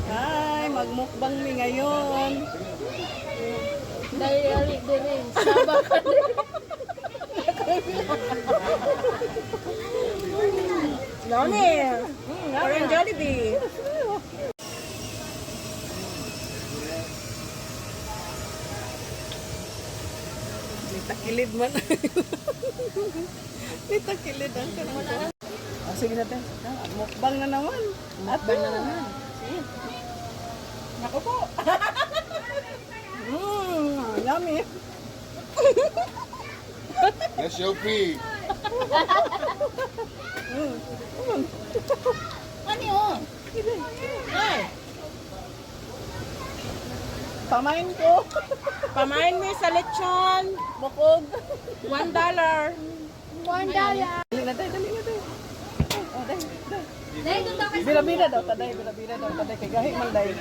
Ay, magmukbang mi ngayon. Diary din. Sabak ka din. Nani? Parang Jollibee. Takilid man. May takilid ang karamahan. Sige natin. Mukbang na naman. Mukbang na naman. Sige. Naku po. Yummy. That's your pig. Ano yun? Ay, Pamain ko. pamain mo sa lechon. Bukog. $1. $1. Dali na tayo, dali na tayo. Oh, dali. Bira-bira daw, taday. Bira-bira daw, taday. Kay gahi man day.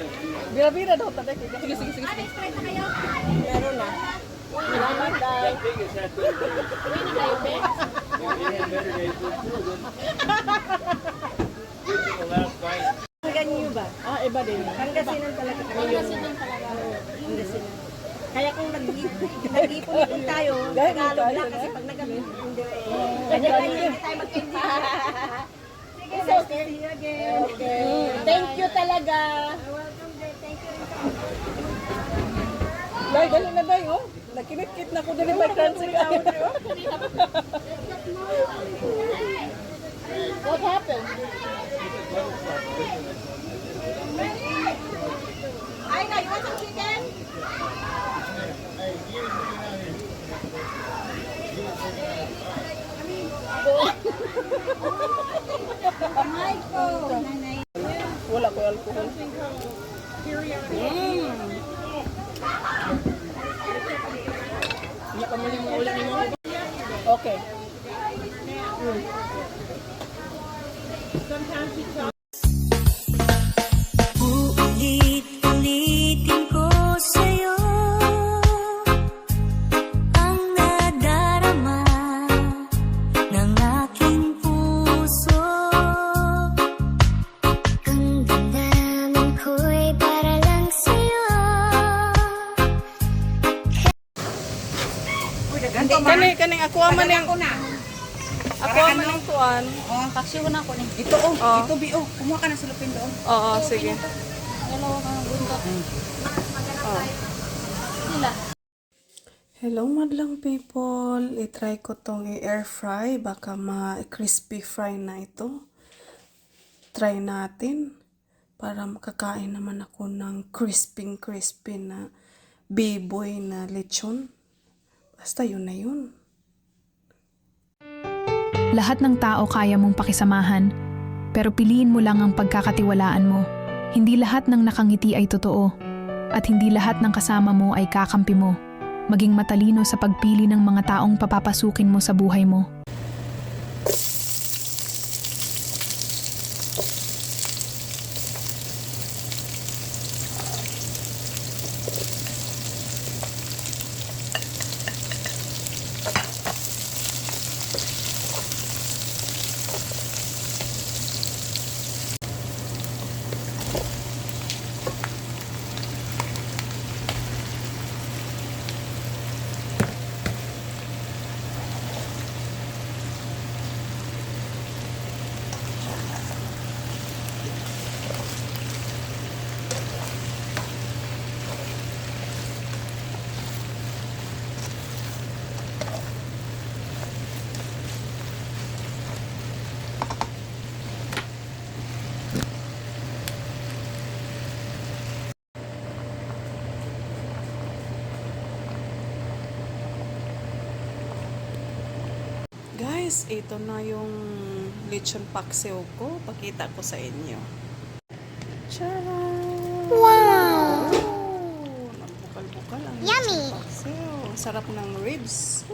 Bira-bira daw, taday. Kay gahi. Sige. Meron na. Salamat, day. Uwi na kayo, be. Hanggang niyo ba? Ah, iba din. Hangasinan talaga. Pangasinan talaga. Hangasinan. Kaya kung nag-ipon tayo, Dahil Tagalog tayo lang na. kasi pag nag-gamit, hindi. Kanya-kanya. Hindi tayo magkaintindihan. Sige, nice to see you again. Thank you talaga. Welcome, Jay. Thank you. Day, dali na day, oh. Nakinit-kit na ko din yung crunchy ka. What happened? Ay, na, you want some chicken? Ay po, nanay. Wala ko alcohol. Hindi ka muli mo ulit mo. Okay. Uulit-ulitin ko sa'yo ang nadarama ng aking puso. Ang damdamin ko'y para lang sa'yo. Kaning ako man yung ako man yung tuan. Oh, paksiw na ako ni. Ito oh. Ito bi oh, kumuha ka ng sulupin doon. Oo, sige. Dalawa ka ng bundok. Nila. Hello madlang people. I-try ko tong i-air fry. Baka ma-crispy fry na ito. Try natin. Para makakain naman ako ng crispy na baboy na lechon. Basta yun na yun. Lahat ng tao kaya mong pakisamahan, pero piliin mo lang ang pagkakatiwalaan mo. Hindi lahat ng nakangiti ay totoo, at hindi lahat ng kasama mo ay kakampi mo. Maging matalino sa pagpili ng mga taong papapasukin mo sa buhay mo. Guys, ito na yung lechon paksiw ko. Pakita ko sa inyo. Charan! Wow! Nagbukal-bukal ang Yummy! lechon paksiw. Sarap ng ribs.